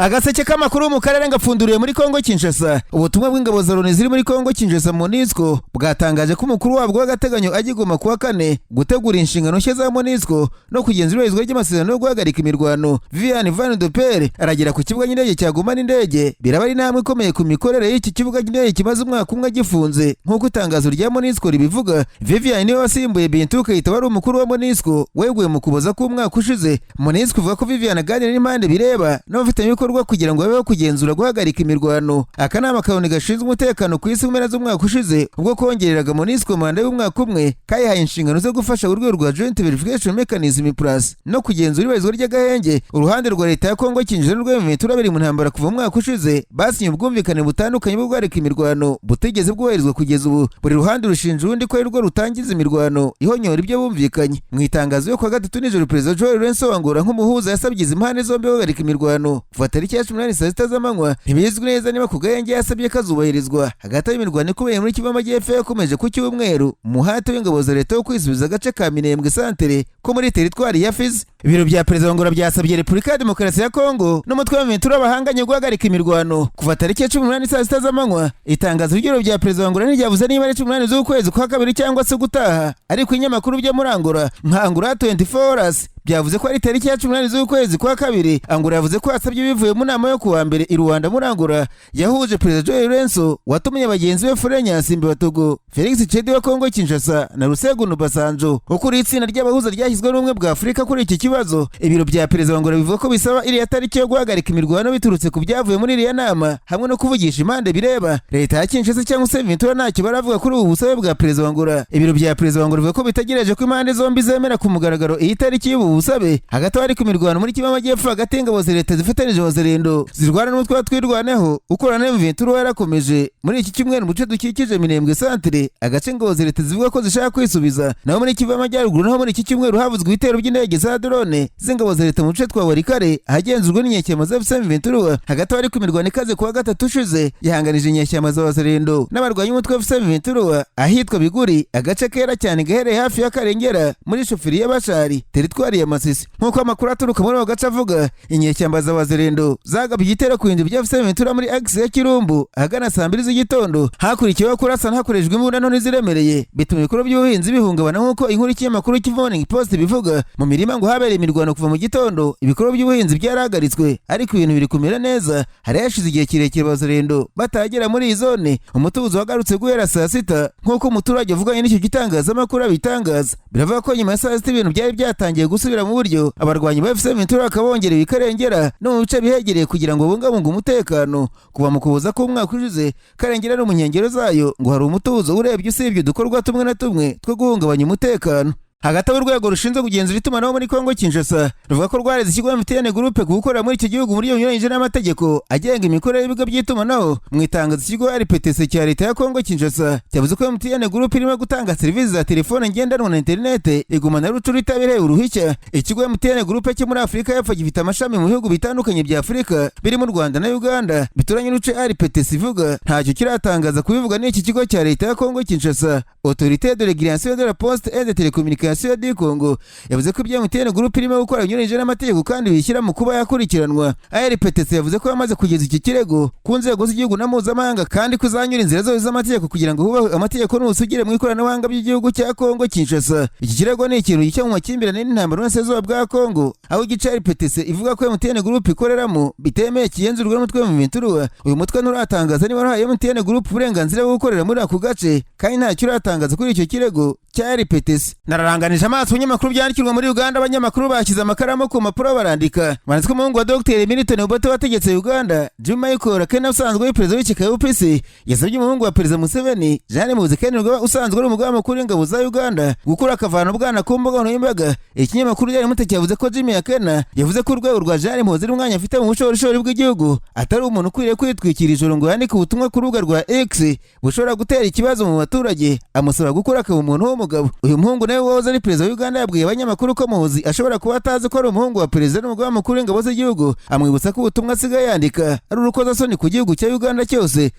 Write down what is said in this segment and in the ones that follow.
Agaseke k'amakuru mu karere ngapfunduriye muri Kongo Kinshasa. Ubutumwa bw'ingabo za Loni ziri muri Kongo Kinshasa Monusco bwatangaje ko umukuru wabwo w'agateganyo agiye Goma kuwa kane gutegura inshingano nshya za Monusco no kugenzura izwa ry'amasezerano yo guhagarika imirwano. Vivian Van de Per aragera ku kibuga cy'indege cya Goma n'indege biraba ari namwe ikomeye ku mikorere y'iki kibuga cy'indege kimaze umwaka umwe gifunze nk'uko itangazo rya Monusco ribivuga. Vivian niwe wasimbuye Bintu Keita wari umukuru wa Monusco weguye mu kuboza k'umwaka ushize. Monusco ivuga ko Vivian aganira n'impande bireba n'abafite bikorwa kugira ngo babeho kugenzura guhagarika imirwano. Akanama kabone gashinzwe umutekano ku isi mu mpera z'umwaka ushize ubwo kongereraga Monusco manda y'umwaka umwe kayihaye inshingano zo gufasha urwego rwa Joint Verification Mechanism Plus no kugenzura ibarizwa ry'agahenge. Uruhande rwa leta ya Kongo Kinshasa n'urwa M23 bari mu ntambara kuva mu mwaka ushize basinye ubwumvikane butandukanye bwo guhagarika imirwano butigeze bwubahirizwa kugeza ubu. Buri ruhande rushinja urundi ko ari rwo rutangiza imirwano ihonyora ibyo bumvikanye. Mu itangazo yo kwa gatatu nijoro perezida Joel Lorenzo wa Angola nk'umuhuza yasabye izi mpande zombi guhagarika imirwano kuva tariki ya 18 saa sita z'amanywa. Ntibizwi neza niba ku gahenge yasabye kazubahirizwa. Hagati y'imirwano ikomeye muri Kivu y'Amajyepfo yakomeje ku cyumweru umuhate w'ingabo za leta wo kwisubiza agace ka Minembwe Santere ko muri teritwari ya Fizi. Ibiro bya perezida Angola byasabye Repubulika ya Demokarasi ya Kongo n'umutwe wa M23 bahanganye guhagarika imirwano kuva tariki ya 18 saa sita z'amanywa. Itangazo ry'ibiro bya perezida Angola ntiryavuze niba ari 18 z'ukwezi kwa kabiri cyangwa se gutaha, ariko inyamakuru byo muri Angola nka Angola 24 Hours byavuze ko ari tariki ya 18 z'ukwezi kwa kabiri. Angola yavuze ko asabye bivuye mu nama yo kuwa mbere i Rwanda muri Angola yahuje perezida Joel Lorenzo watumye abagenzi be Furenya Simbe wa Togo, Felix Tshisekedi wa Kongo Kinshasa na Olusegun Obasanjo ukuri itsinda ry'abahuza ryashyizwe n'ubumwe bwa Afurika kuri iki kibazo. Ibiro bya perezida Angola bivuga ko bisaba iriya tariki yo guhagarika imirwano biturutse ku byavuye muri iriya nama hamwe no kuvugisha impande bireba. Leta ya Kinshasa cyangwa se M23 ntacyo baravuga kuri ubu busabe bwa perezida Angola. Ibiro bya perezida Angola bivuga ko bitegereje ko impande zombi zemera ku mugaragaro iyi tariki y'ubu busabe. Hagati ari ku mirwano muri Kivu y'Amajyepfo hagati y'ingabo za leta zifatanije wazirendo zirwana n'umutwe wa twirwaneho ukorana na M23 yarakomeje muri iki cyumweru mu duce dukikije Minembwe Santere, agace ingabo za leta zivuga ko zishaka kwisubiza. Naho muri Kivu y'Amajyaruguru naho muri iki cyumweru havuzwe ibitero by'indege za drone z'ingabo za leta mu duce twa Karere ahagenzurwa n'inyeshyamba za M23. Hagati ari ku mirwano ikaze kuwa gatatu ushize yahanganije inyeshyamba za wazirendo n'abarwanyi umutwe wa M23 ahitwa Biguri, agace kera cyane gahereye hafi ya Karengera muri shoferi y'Abashari teritwari ya Masisi. Nkuko amakuru aturuka muri gace avuga, inyeshyamba za wazirendo zagabye igitero ku bindi bya M23 muri Agaseke Kirumbu ahagana saa 2 z'igitondo hakurikiyeho kurasa hakoreshejwe imbunda nto n'iziremereye bituma ibikorwa by'ubuhinzi bihungabana. nkuko inkuru y'ikinyamakuru Morning Post bivuga, mu mirima ngo habereye imirwano kuva mu gitondo ibikorwa by'ubuhinzi byarahagaritswe, ariko ibintu biri kumera neza. Hari hashize igihe kirekire wazirendo batagera muri iyi zone. Umutuzo wagarutse guhera saa sita nkuko umuturage avuganye n'icyo gitangazamakuru abitangaza. Biravuga ko nyuma ya saa sita ibintu byari byatangiye gusubira mu buryo. Abarwanyi ba M23 bakabongerewe Karengera no mu bice bihegereye kugira ngo bungabunge umutekano. Kuva mu kubuza k'umwaka ushize Karengera no mu nkengero zayo ngo hari umutuzo urebye usibye udukorwa tumwe na tumwe two guhungabanya umutekano. Hagati y'urwego rushinzwe kugenzura itumanaho muri Kongo Kinshasa ruvuga ko rwareze ikigo MTN Group gukorera muri iki gihugu muri yonyine n'amategeko agenga imikorere y'ibigo by'itumanaho. Mu itangazo ikigo FADC cya leta ya Kongo Kinshasa cyavuze ko MTN Group irimo gutanga serivisi za telefone ngendanwa na internet iguma na rucuru itabereye uruhushya. Ikigo MTN Group cyo muri Afurika y'Epfo gifite amashami mu bihugu bitandukanye bya Afurika birimo Rwanda na Uganda. Bituranye n'uce FADC ivuga ntacyo kiratangaza kubivuga n'iki kigo cya leta ya Kongo Kinshasa. Autorité de régulation de la poste et de télécommunication du Congo yavuze ko ibya MTN Group irimo gukora binyuranyije n'amategeko kandi bishyira mu kuba yakurikiranwa. FADC yavuze ko yamaze kugeza iki kirego ku nzego z'igihugu na mpuzamahanga kandi kuzanyura inzira zose z'amategeko kugira ngo hubahwe amategeko n'ubusugire mu ikoranabuhanga by'igihugu cya Kongo Kinshasa. Iki kirego ni ikintu gishya mu makimbirane n'intambara n'ubusezuba bwa Kongo, aho igice FADC ivuga ko MTN Group ikoreramo bitemeye igenzurwa n'umutwe wa M23. Uyu mutwe nturatangaza niba hari MTN Group uburenganzira bwo gukorera muri ako gace kandi ntacyo uratangaza kuri icyo kirego cya FADC. Nararanganije amaso ibinyamakuru byandikirwa muri Uganda. Abanyamakuru bashyize amakaramu ku mpapuro barandika. Banditswe umuhungu wa Dr Milton Obote wategetse Uganda, Michael Kena usanzwe ari perezida w'ishyaka UPC yasabye umuhungu wa perezida Museveni Gen Muhoozi usanzwe ari umugaba mukuru w'ingabo za Uganda gukura akavana ubwana ku mbuga nkoranyambaga. Ikinyamakuru cyari muteke yavuze ko Kena yavuze ko urwego rwa Gen Muhoozi n'umwanya afite mu bushorishori bw'igihugu atari umuntu ukwiriye kwitwikira ijoro ngo yandike ubutumwa ku rubuga rwa X bushobora gutera ikibazo mu baturage, amusaba gukura akaba umuntu w'umugabo. Uyu muhungu nawe wahoze ari perezida wa Uganda yabwiye abanyamakuru ko Muhoozi ashobora kuba atazi ko ari umuhungu wa perezida n'umugaba mukuru w'ingabo z'igihugu. Amwibutsa ko ubutumwa asigaye yandika ari urukozasoni ku gihugu cya Uganda cyose.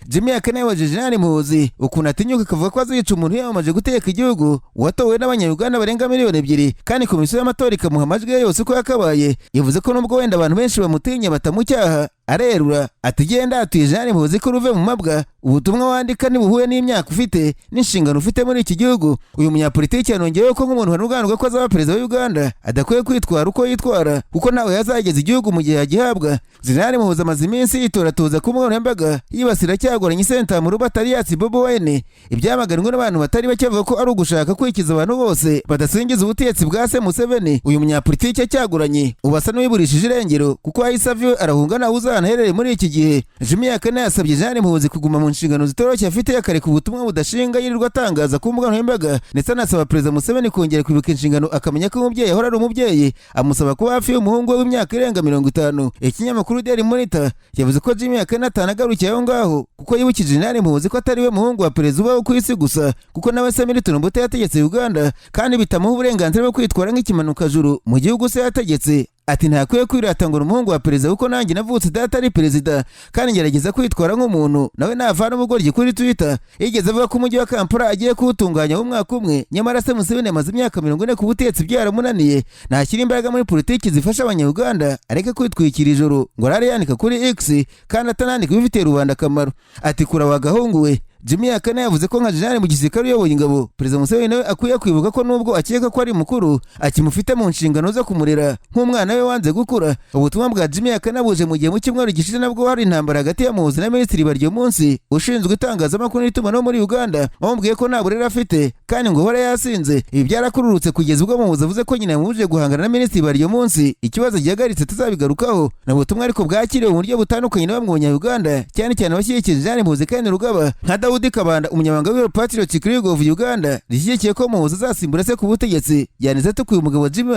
Kena yabajije Nyiri Manchester ukuntu atinyuka akavuga ko azica umuntu yamaze guteka igihugu watowe n'abanyayuganda barenga 2 miliyoni kandi komisiyo y'amatora ikamuha amajwi yose uko yakabaye. Yavuze ko nubwo wenda abantu benshi bamutinya batamucyaha arerura ati genda atuye Gen Muhoozi ko ruve mu mabwa ubutumwa wandika nibuhuye n'imyaka ufite n'inshingano ufite muri iki gihugu. Uyu munyapolitiki yanongeyeho ko nk'umuntu wanuganirwa ko azaba perezida wa Uganda adakwiye kwitwara uko yitwara kuko nawe yazageza igihugu mu gihe yagihabwa. Gen Muhoozi amaze iminsi yitoratoza ku mbuga nkoranyambaga yibasira cyagoranye isenta mu rubatari yatsi Bobi Wine ibyamaganwe n'abantu batari bake bavuga ko ari ugushaka kwikiza abantu bose badasingiza ubutegetsi bwa se Museveni. Uyu munyapolitiki cyagoranye ubasa n'uwiburishije irengero kuko ahise aviwe arahunga nawe uzanaherere muri iki gihe. Jimmy yasabye Gen Muhoozi kuguma mu nshingano zitoroshye afite yakareka ubutumwa budashinga yirirwa atangaza ku mbuga nkoranyambaga ndetse anasaba perezida Museveni kongera kwibuka inshingano akamenya ko umubyeyi ahora ari umubyeyi, amusaba kuba hafi y'umuhungu we w'imyaka irenga 50. Ikinyamakuru Daily Monitor yavuze ko Jimmy atanagarukiye aho ngaho kuko yibukije Gen Muhoozi ko atari we muhungu wa perezida ubaho ku isi gusa kuko nawe se Milton Obote yategetse Uganda kandi bitamuha uburenganzira bwo kwitwara nk'ikimanuka juru mu gihugu se yategetse. Ati ntakwiye kwirata ngo umuhungu wa perezida kuko nanjye navutse data ari perezida kandi ngerageza kwitwara nk'umuntu. Nawe navana ubugoryi kuri Twitter yigeze avuga ko umujyi wa Kampala agiye kuwutunganya mu mwaka umwe, nyamara se Museveni amaze imyaka 40 ku butegetsi byaramunaniye. Ntashyira imbaraga muri politiki zifasha abanyarwanda areke kwitwikira ijoro ngo arare yanika kuri X kandi atanandika ibifitiye rubanda akamaro. Ati kura wagahungu we. Jimmy yavuze ko nka Gen mu gisirikare uyoboye ingabo perezida Museveni nawe akwiye kwibuka ko nubwo akeka ko ari mukuru akimufite mu nshingano zo kumurera nk'umwana we wanze gukura. Ubutumwa bwa Jimmy buje mu gihe mu cyumweru gishize nabwo hari intambara hagati ya Muhoozi na minisitiri baryo munsi ushinzwe itangazamakuru n'itumanaho muri Uganda bamubwiye ko nta burere afite kandi ngo hora yasinze. Ibi byarakururutse kugeza ubwo Muhoozi avuze ko nyina yamubuje guhangana na minisitiri baryo munsi ikibazo gihagaritse tuzabigarukaho. Na butumwa ariko bwakiriwe mu buryo butandukanye na bamwe mu Banya-Uganda cyane cyane abashyigikiye Gen Muhoozi kandi rugaba nka Daudi Kabanda umunyamabanga w'Iro Patriotic League of Uganda rishyigikiye ko Muhoozi azasimbura se ku butegetsi. Yanize tukuye umugabo Jimmy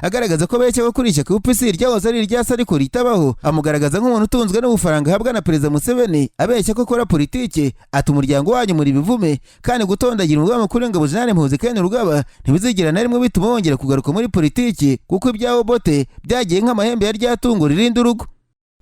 agaragaza ko beke bakuri ishyaka UPC ryahoze ari iryasa ariko ritabaho, amugaragaza nk'umuntu utunzwe n'ubufaranga ahabwa na perezida Museveni abeshya ko akora politike. Ati umuryango wanyu muri bivume kandi gutondagira umugaba mukuru w'ingabo Gen Muhoozi kandi rugaba ntibizigera na rimwe bituma wongera kugaruka muri politiki kuko ibya Obote byagiye nk'amahembe ya ryatungo ririnda urugo.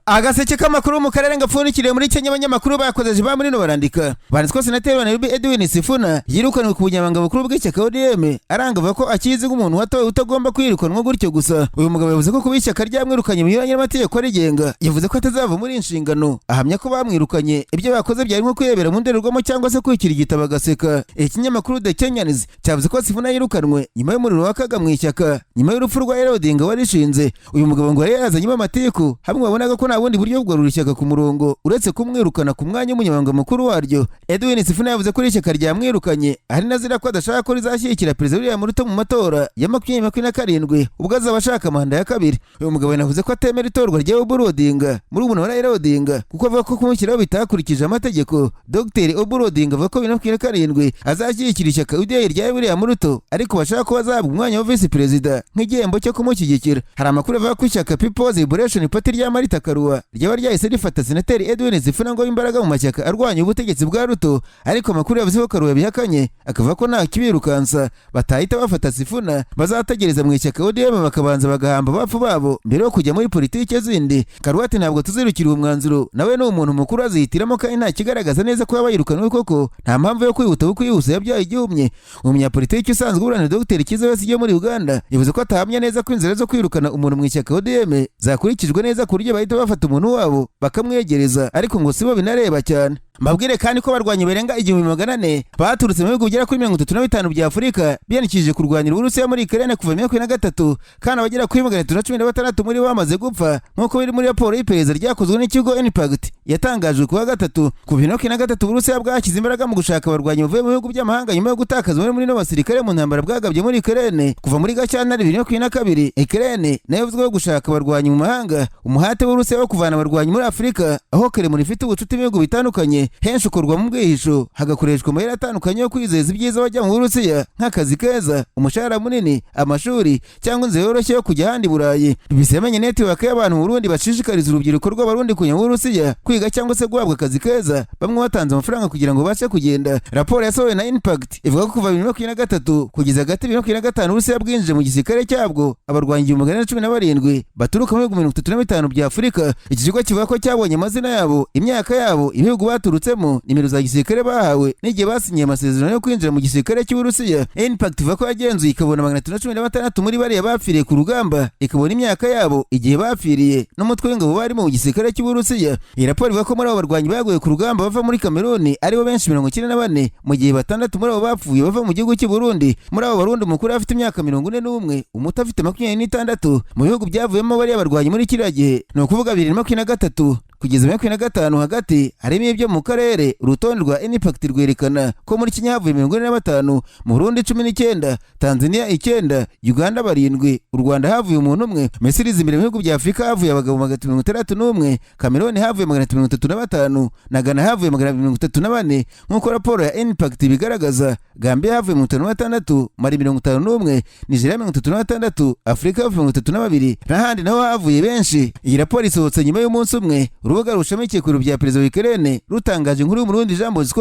Agaseke k'amakuru mu karere ngapfundikiriye muri Kenya abanyamakuru bakoze ba muri no barandika banditswe ko senateri wa Nairobi Edwin Sifuna yirukanwe ku bunyamabanga bukuru bw'ishyaka ODM arangava ko akizi nk'umuntu watowe utagomba kwirukanwa gutyo gusa. Uyu mugabo yavuze ko kubishyaka ryamwirukanye mu yanya y'amategeko arigenga, yavuze ko atazava muri inshingano, ahamya ko bamwirukanye ibyo bakoze byari nko kwiyebera mu ndorerwamo cyangwa se kwikira igitabo Agaseka. Ikinyamakuru The Kenyans cyavuze ko Sifuna yirukanwe nyuma y'umuriro wakaga mu ishyaka nyuma y'urupfu rwa Odinga warishinze. Uyu mugabo ngo yari yazanye amatiku hamwe babonaga ko bundi buryo bwo rurishyaka ku murongo uretse kumwirukana ku mwanya w'umunyamabanga mukuru waryo. Edwin Sifuna yavuze ko ishyaka ryamwirukanye ari nazira ko adashaka ko rizashyigikira perezida William Ruto mu matora ya 2027 ubwo azaba ashaka manda ya kabiri. Uyu mugabo yanavuze ko atemera itorwa rya Odinga muri umuntu wa Odinga kuko avuga ko kumushyiraho bitakurikije amategeko. Dr Odinga avuga ko 2027 azashyigikira ishyaka rya William Ruto ariko bashaka ko bazabwa umwanya wa vice perezida nk'igihembo cyo kumushyigikira. Hari amakuru avuga ko ishyaka People's Liberation Party rya Marita Karua ryaba ryahise rifata senateri Edwin Sifuna ngo imbaraga mu mashyaka arwanya ubutegetsi bwa Ruto, ariko amakuru yavuze ko Karua bihakanye akavuga ko nta kibirukansa batahita bafata Sifuna bazategereza mu ishyaka ODM bakabanza bagahamba bapfu babo mbere yo kujya muri politike zindi. Karua ati ntabwo tuzirukira umwanzuro nawe ni umuntu mukuru azihitiramo kandi nta kigaragaza neza ko yabayirukanwe koko nta mpamvu yo kwihuta kuko yihuse yabyaye igihumye. Umunyapolitiki usanzwe uburanira Dr Kiza Besigye muri Uganda yavuze ko atahamya neza ko inzira zo kwirukana umuntu mu ishyaka ODM zakurikijwe neza ku buryo bahita bafata umuntu wabo bakamwegereza, ariko ngo sibo binareba cyane. Mbabwire kandi ko barwanya berenga 1400 baturutse mu bihugu bigera kuri 35 bya Afurika biyandikishije kurwanya Uburusiya muri Karere kuva 2023 kandi abagera kuri 316 muri bo bamaze gupfa nk'uko biri muri raporo y'iperereza ryakozwe n'ikigo Impact yatangajwe kuwa gatatu. Ku 2023 Uburusiya bwashyize imbaraga mu gushaka abarwanyi bavuye mu bihugu by'amahanga nyuma yo gutakaza muri no basirikare mu ntambara bwagabye muri Karere kuva muri Gashyantare 2022. Karere nayo yavuzweho gushaka abarwanyi mu mahanga. Umuhate w'Uburusiya wo kuvana abarwanyi muri Afurika aho Kremlin ifite ubucuti n'ibihugu bitandukanye henshi ukorwa mu bwihisho hagakoreshwa amayeri atandukanye yo kwizeza ibyiza bajya mu Burusiya nk'akazi keza, umushahara munini, amashuri cyangwa inzira yoroshye yo kujya ahandi Burayi. Bisemenye network y'abantu mu Burundi bashishikariza urubyiruko rw'Abarundi kujya mu Burusiya kwiga cyangwa se guhabwa akazi keza, bamwe batanze amafaranga kugira ngo bace kugenda. Raporo yasohowe na Impact ivuga ko kuva 2023 kugeza hagati 2025 Uburusiya bwinjije mu gisirikare cyabwo abarwanyi 117 baturuka mu bihugu 35 bya Afurika. Iki kigo kivuga ko cyabonye amazina yabo, imyaka yabo, ibihugu baturutse baturutsemo, nimero za gisirikare bahawe n'igihe basinyiye amasezerano yo kwinjira mu gisirikare cy'Uburusiya. Impact ivuga ko yagenzuye ikabona 316 muri bariya bapfiriye ku rugamba, ikabona imyaka yabo, igihe bapfiriye n'umutwe w'ingabo barimo mu gisirikare cy'Uburusiya. Iyi raporo ivuga ko muri abo barwanyi baguye ku rugamba bava muri Kameruni aribo benshi 94, mu gihe batandatu muri abo bapfuye bava mu gihugu cy'u Burundi. Muri abo Barundi umukuru afite imyaka 41, umuto afite 26. Mu bihugu byavuyemo bariya barwanyi muri kiriya gihe ni ukuvuga 2023 kugeza 2025 hagati harimo ibyo mu karere. Urutonde rwa Impact rwerekana ko muri Kenya havuye 45, mu Burundi 19, Tanzania 9, Uganda 7, u Rwanda havuye umuntu umwe. Misiri imbere mu bihugu bya Afrika havuye abagabo 61, Cameroon havuye 35, na Ghana havuye 34 nk'uko raporo ya Impact bigaragaza. Gambia havuye 56, Mali 51, Nigeria 36, Afrika havuye 32, n'ahandi naho havuye benshi. Iyi raporo isohotse nyuma y'umunsi umwe urubuga rushamikiye ku biro bya perezida wa Karere rutangaje inkuru y'umurundi Gen Muhoozi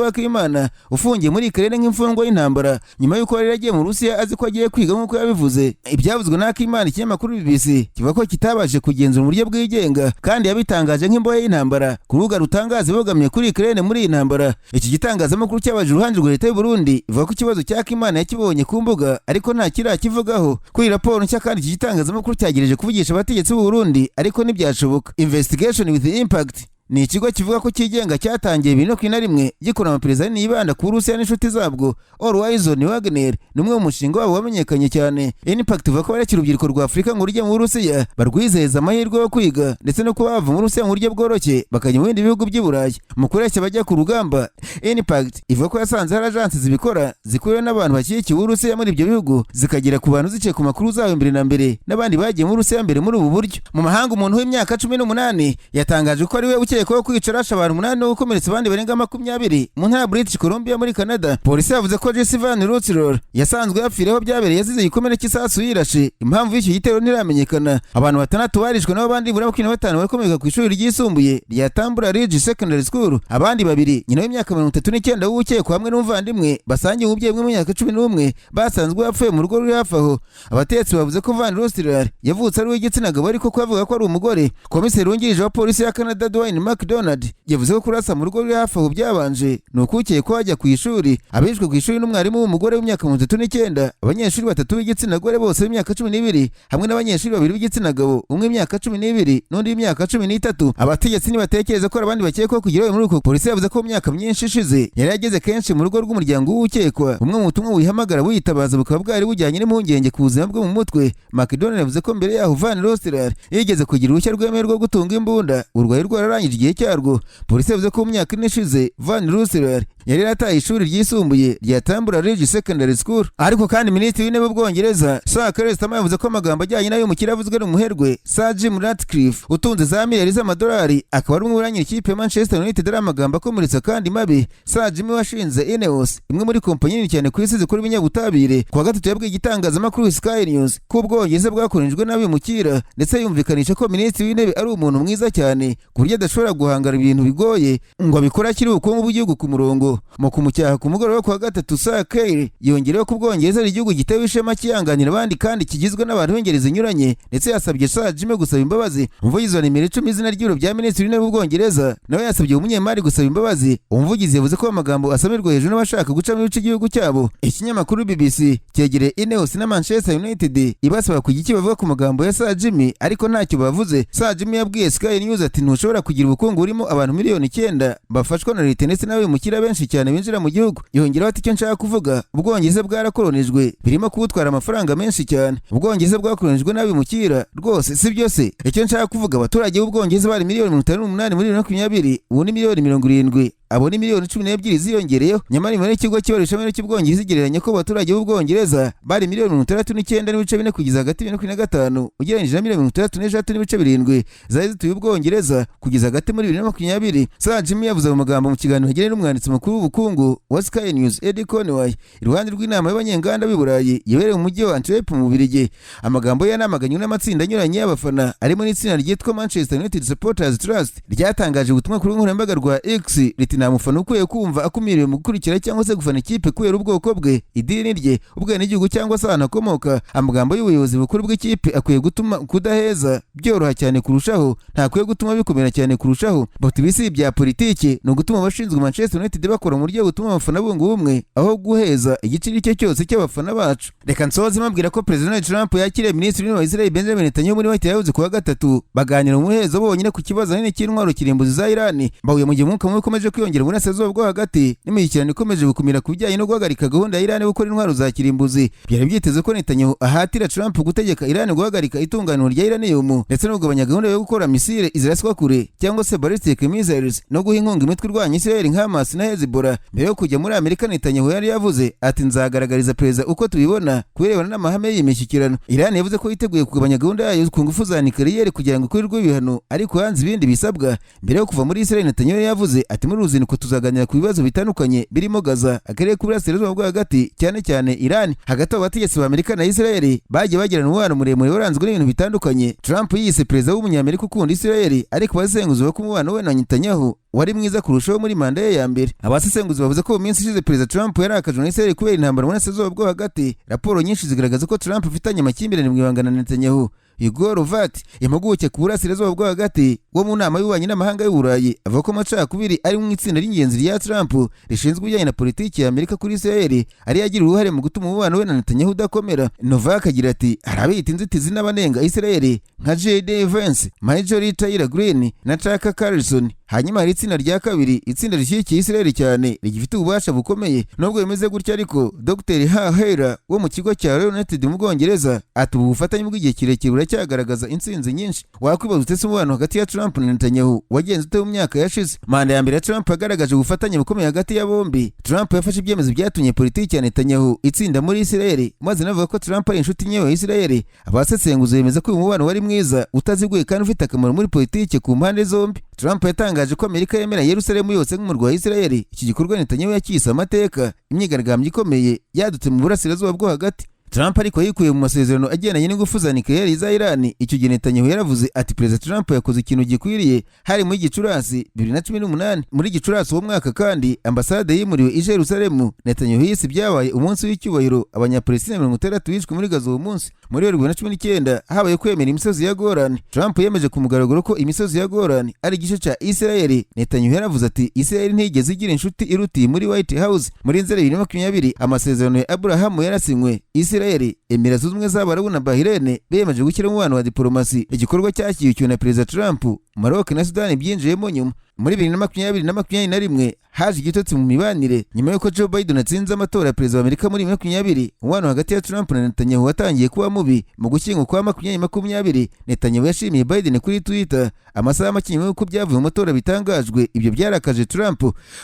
ufungiye muri Karere nk'imfungwa y'intambara nyuma y'uko yari yagiye mu Rusiya azi ko agiye kwiga nk'uko yabivuze. Ibyavuzwe na Akimana ikinyamakuru BBC kivuga ko kitabashe kugenzura mu buryo bwigenga kandi yabitangaje nk'imbohe y'intambara ku rubuga rutangaza bogamiye kuri Karere muri iyi ntambara. Iki gitangazamakuru cyabaje uruhande rwa leta y'u Burundi ivuga ko ikibazo cya Akimana yakibonye ku mbuga ariko nta kirakivugaho. Kuri raporo nshya kandi iki gitangazamakuru cyagereje kuvugisha abategetsi b'u Burundi ariko ntibyashoboka. Investigation with Impact ni ikigo kivuga ko kigenga cyatangiye 2021 gikora amaperereza yibanda ku Burusiya n'inshuti zabwo. Horizon Wagner ni umwe mu mushinga wabo wamenyekanye cyane. Impact ivuga ko barekera urubyiruko rwa Afurika ngo rujye mu Burusiya barwizeza amahirwe yo kwiga ndetse no kuba bava mu Burusiya mu buryo bworoshye bakajya mu bindi bihugu by'i Burayi. Mu kureshya bajya ku rugamba, Impact ivuga ko yasanze hari agensi zibikora zikuyeho n'abantu bashyigikiye Uburusiya muri ibyo bihugu zikagera ku bantu ziciye ku makuru zabo mbere na mbere n'abandi bagiye mu Burusiya mbere muri ubu buryo. Mu mahanga umuntu w'imyaka 18 yatangaje ko ari we ko kwica rasha abantu 8 no gukomeretsa abandi barenga 20 mu ntara British Columbia muri Canada. Polisi yavuze ko Jesse Van Rutsror yasanzwe yapfireho byabereye yazize igikomere cy'isasu yirashe. Impamvu y'icyo gitero ntiramenyekana. Abantu 6 barishwe n'abo bandi 25 barakomereka ku ishuri ryisumbuye rya Tambura Ridge Secondary School. Abandi 2 nyina w'imyaka 39 w'ukekwa hamwe n'umuvandimwe basangiye umubyeyi mu myaka 11 basanzwe yapfuye mu rugo ruri hafi aho. Abatetsi bavuze ko Van Rutsror yavutse ari w'igitsina gabo ariko ko avuga ko ari umugore. Komiseri wungirije wa polisi ya Canada Dwayne McDonald yavuze ko kurasa mu rugo ruri hafi aho byabanje ni ukukeye ko hajya ku ishuri. Abishwe ku ishuri n'umwarimu w'umugore w'imyaka 39, abanyeshuri 3 b'igitsina gore bose b'imyaka 12 hamwe n'abanyeshuri 2 b'igitsina gabo, umwe imyaka 12 n'undi imyaka 13. Abategetsi nibatekereza ko abandi bakekwa kugira muri uko. Polisi yavuze ko mu myaka myinshi ishize yari yageze kenshi mu rugo rw'umuryango w'ukekwa. Umwe mu butumwa wihamagara buyitabaza bukaba bwari bujyanye n'impungenge ku buzima bwo mu mutwe. McDonald yavuze ko mbere yaho Van Rutsror yigeze kugira uruhushya rwemewe rwo gutunga imbunda, urwaye rwararangije igihe cyarwo. Polisi yavuze ko mu myaka ine ishize Van Rutsror yari yarataye ishuri ryisumbuye rya Tambura Ridge Secondary School. Ariko kandi Minisitiri w'Intebe w'Ubwongereza Sir Keir Starmer yavuze ko amagambo ajyanye nayo mukira avuzwe n'umuherwe Sir Jim Ratcliffe utunze za miliyari z'amadolari akaba ari umwe uranyira ikipe Manchester United ari amagambo akomeretsa kandi mabi. Sir Jim washinze Ineos, imwe muri kompanyi nini cyane ku isi zikora ibinyabutabire. Kuwa gatatu yabwiye igitangazamakuru Sky News ko Ubwongereza bwakoronijwe nabi mukira ndetse yumvikanisha ko Minisitiri w'Intebe ari umuntu mwiza cyane ku buryo adashobora guhangara ibintu bigoye ngo abikora akiri ubukungu bw'igihugu ku murongo. Mu kumucyaha ku mugoroba kwa gatatu Sir Keir yongereho ko Ubwongereza ari igihugu gitewe ishema kiyanganira abandi kandi kigizwe n'abantu b'ingeri zinyuranye ndetse yasabye Sir Jim gusaba imbabazi. Umuvugizi wa nimero 10 izina ry'ibiro bya Minisitiri w'Intebe w'Ubwongereza nawe yasabye umunyemari gusaba imbabazi. Umuvugizi yavuze ko amagambo asamirwa hejuru n'abashaka guca mu bice igihugu cyabo. Ikinyamakuru BBC cyegereye Ineos na Manchester United ibasaba kugira icyo bavuga ku magambo ya Sir Jim ariko ntacyo bavuze. Sir Jim yabwiye Sky News ati ntushobora kugira ubukungu burimo abantu miliyoni 9 bafashwa na leta ndetse nawe mukira benshi cyane binjira mu gihugu. Yongeraho ati icyo nshaka kuvuga Ubwongereza bwarakolonijwe birimo kubutwara amafaranga menshi cyane. Ubwongereza bwakolonijwe nabi mukira rwose si byo se. Icyo nshaka kuvuga abaturage b'Ubwongereza bari miliyoni 58 muri 2020 ubu ni miliyoni 70. Abo ni miliyoni 12 ziyongereyeho. Nyamara imibare y'ikigo cy'ibarurishamibare cy'Ubwongereza igereranya ko abaturage b'Ubwongereza bari miliyoni 69 n'ibice 4 kugeza hagati ya 2025 ugereranyije na miliyoni 36 n'ibice 7 zari zituye Ubwongereza kugeza hagati muri 2020. Sir Jim yavuze mu magambo mu kiganiro yagiranye n'umwanditsi mukuru w'ubukungu wa Sky News Eddie Conway iruhande rw'inama y'abanyenganda b'i Burayi yabereye mu mujyi wa Antwerp mu Bubiligi. Amagambo yanamaganywe n'amatsinda anyuranye y'abafana arimo n'itsinda ryitwa Manchester United Supporters Trust ryatangaje ubutumwa kuri nkoranyambaga rwa X riti nta mufana ukwiye kumva akumiriwe mu gukurikira cyangwa se gufana ikipe kubera ubwoko bwe, idini rye, ubwenegihugu cyangwa se ahantu akomoka. Amagambo y'ubuyobozi bukuru bw'ikipe akwiye gutuma kudaheza byoroha cyane kurushaho, ntakwiye gutuma bikomera cyane kurushaho. Bati bisi bya politiki ni ugutuma abashinzwe Manchester United bakora mu buryo butuma abafana bunga ubumwe aho guheza igiciro icyo cyose cy'abafana bacu. Reka nsoze mabwira ko Perezida Donald Trump yakiriye Minisitiri wa Israel Benjamin Netanyahu muri White House kuwa gatatu, baganira mu muhezo bonyine ku kibazo nini cy'intwaro kirimbuzi za Iran. Bahuye mu gihe umwuka mubi ukomeje kwiyongera mu burasirazuba bwo hagati n'imishyikirano ikomeje gukumira ku bijyanye no guhagarika gahunda ya Iran gukora intwaro za kirimbuzi. Byari byiteze ko Netanyahu ahatira Trump gutegeka Iran guhagarika itunganiro rya uranium ndetse no kugabanya gahunda yo gukora misile iziraswa kure cyangwa se ballistic missiles no guha inkunga imitwe irwanya Israel nka Hamas na Hezbollah. Mbere yo kujya muri Amerika, Netanyahu yari yavuze ati nzagaragariza perezida uko tubibona kubirebana n'amahame y'imishyikirano. Iran yavuze ko yiteguye kugabanya gahunda yayo ku ngufu za nucleaire kugira ngo ikurirwe ibihano, ariko hanze ibindi bisabwa. Mbere yo kuva muri Israel, Netanyahu yavuze ati muri ruzinduko tuzaganira ku bibazo bitandukanye birimo Gaza, akarere k'uburasirazuba bwo hagati, cyane cyane Iran. Hagati abo bategetsi ba Amerika na Israel bagiye bagirana umubano muremure waranzwe n'ibintu bitandukanye. Trump yise perezida w'umunyamerika ukunda Israel, ariko abasesenguzi ko umubano we na Netanyahu wari mwiza kurushaho muri manda ye ya mbere. Abasesenguzi bavuze ko mu minsi ishize Perezida Trump yarakajwe na Israel kubera intambara mu burasirazuba bwo hagati. Raporo nyinshi zigaragaza ko Trump afitanye amakimbirane mu ibanga na Netanyahu. Igor Vat, impuguke ku burasirazuba bwo hagati wo mu nama y'ububanyi n'amahanga y'u Burayi, avuga ko amacakubiri ari mu itsinda ry'ingenzi rya Trump rishinzwe ibijyanye na politiki ya Amerika kuri Israel ari yagira uruhare mu gutuma umubano we na Netanyahu udakomera. Novak agira ati hari abita inzitizi n'abanenga Israel nka J.D. Vance, Marjorie Taylor Greene na Tucker Carlson. Hanyuma hari itsinda rya kabiri, itsinda rishyigikiye Israel cyane rigifite ububasha bukomeye. Nubwo bimeze gutya ariko Dr. Hahera wo mu kigo cya United mu Bwongereza ati ubu bufatanye bw'igihe kirekire buracyagaragaza intsinzi nyinshi. Wakwibaza utese umubano hagati ya Trump na Netanyahu wagenze ute mu myaka yashize? Manda ya mbere ya Trump yagaragaje ubufatanye bukomeye hagati ya bombi. Trump yafashe ibyemezo byatumye politiki ya Netanyahu itsinda muri Israel, maze navuga ko Trump ari inshuti nyewe ya Israel. Abasesenguzi bemeza ko uyu mubano wari mwiza, utaziguye kandi ufite akamaro muri politiki ku mpande zombi. Trump yatangaje ko Amerika yemera Yerusalemu yose nk'umurwa wa Israel. Iki gikorwa Netanyahu yakise amateka. Imyigaragambyo ikomeye yadutse mu burasirazuba bwo hagati. Trump ariko yikuye mu masezerano agendanye n'ingufu za nucleaire za Iran. Icyo gihe Netanyahu yaravuze ati Perezida Trump yakoze ikintu gikwiriye. Hari muri Gicurasi 2018. Muri Gicurasi uwo mwaka kandi ambasade yimuriwe i Yerusalemu. Netanyahu yise ibyabaye umunsi w'icyubahiro abanyapalestina 60 bishwe muri Gaza uwo munsi. Muri 2019 habaye kwemera imisozi ya Golan. Trump yemeje ku mugaragaro ko imisozi ya Golan ari igice cya Israel. Netanyahu yaravuze ati Israel ntigeze igira inshuti iruti muri White House. Muri Nzeri 2020 amasezerano ya Abraham yarasinywe. Israel, Emirates Zunze Ubumwe z'Abarabu na Bahrain bemeje gushyira umubano wa diplomasi. Igikorwa cyashyigikijwe na Perezida Trump. Maroc na Sudan byinjiyemo nyuma. Muri 2020 na 2021 haje igitotsi mu mibanire nyuma y'uko Joe Biden atsinze amatora ya perezida wa Amerika muri 2020. Umubano hagati ya Trump na Netanyahu watangiye kuba mubi. Mu gushyingo kwa 2020 Netanyahu yashimiye Biden kuri Twitter amasaha make nyuma y'uko byavuye mu matora bitangajwe. Ibyo byarakaje Trump.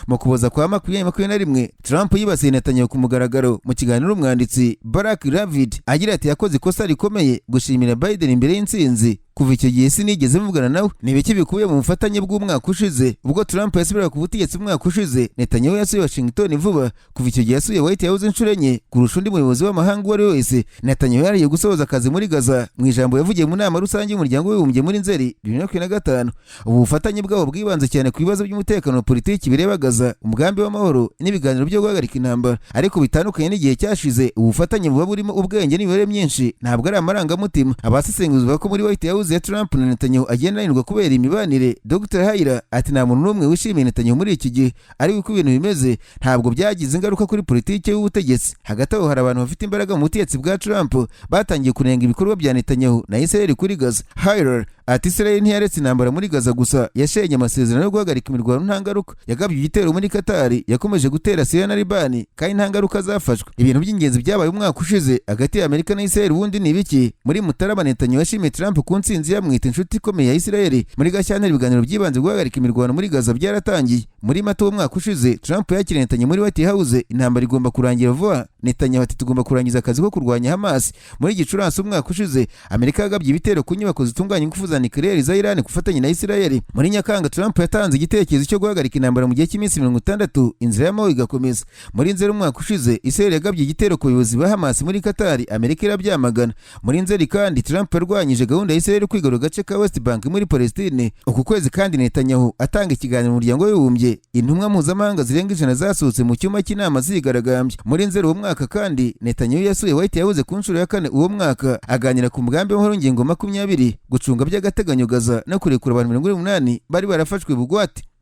Mu kuboza kwa 2021 Trump yibasiye Netanyahu ku mugaragaro mu kiganiro umwanditsi Barack Ravid agira ati yakoze ikosa rikomeye gushimira Biden imbere y'intsinzi. Kuva icyo gihe sinigeze mvugana nawe. Ni biki bikubiye mu bufatanye bw'umwaka ushize. Ubwo Trump yasubiraga ku butegetsi umwaka ushize, Netanyahu yasuye Washington vuba. Kuva icyo gihe yasuye White House inshuro enye kurusha undi muyobozi w'amahanga uwo ari wese. Netanyahu yariye gusoza akazi muri Gaza mu ijambo yavugiye mu nama rusange y'umuryango w'abibumbye muri Nzeri 2025. Ubu bufatanye bwabo bwibanze cyane ku bibazo by'umutekano na politiki bireba Gaza, umugambi w'amahoro n'ibiganiro byo guhagarika intambara. Ariko bitandukanye n'igihe cyashize, ubu bufatanye buba burimo ubwenge n'imibare myinshi, ntabwo ari amarangamutima. Abasesenguzi bavuga ko muri White House ya Trump na Netanyahu agenda ananirwa kubera imibanire. Dr. Haira ati nta muntu n'umwe wishimiye Netanyahu muri iki gihe, ariko uko ibintu bimeze ntabwo byagize ingaruka kuri politiki y'ubutegetsi. Hagati aho hari abantu bafite imbaraga mu butegetsi bwa Trump batangiye kunenga ibikorwa bya Netanyahu na Israel kuri Gaza. Haira ati Israel ntiyaretse intambara muri Gaza gusa, yashenye amasezerano yo guhagarika imirwano nta ngaruka. Yagabye igitero muri Qatar, yakomeje gutera Syria na Liban kandi nta ngaruka zafashwe. Ibintu by'ingenzi byabaye umwaka ushize hagati ya Amerika na Israel ubundi ni biki? Muri Mutarama Netanyahu yashimiye Trump ku ntsinzi yamwita inshuti ikomeye ya Israel. Muri Gashyantare ibiganiro byibanze guhagarika imirwano muri Gaza byaratangiye. Muri Mata w'umwaka ushize Trump yakiriye Netanyahu muri White House. Intambara igomba kurangira vuba. Netanyahu ati tugomba kurangiza akazi ko kurwanya Hamas. Muri Gicurasi umwaka ushize Amerika yagabye ibitero ku nyubako zitunganya ingufu za nucleaire za Iran kufatanya na Israel. Muri Nyakanga Trump yatanze igitekerezo cyo guhagarika intambara mu gihe cy'iminsi 60, inzira y'amahoro igakomeza. Muri Nzeri umwaka ushize Israel yagabye igitero ku bayobozi ba Hamas muri Qatar, Amerika irabyamagana. Muri Nzeri kandi Trump yarwanyije gahunda ya Israel kwigarura agace ka West Bank muri Palestine. Uku kwezi kandi Netanyahu atanga ikiganiro mu muryango w'abibumbye gihe intumwa mpuzamahanga zirenga 100 zasohotse mu cyumba cy'inama zigaragambye. Muri Nzeri uwo mwaka kandi Netanyahu yasuye White House ku nshuro ya 4 uwo mwaka aganira ku mugambi w'amahoro ngingo 20 gucunga by'agateganyo Gaza no kurekura abantu 180 bari barafashwe bugwate.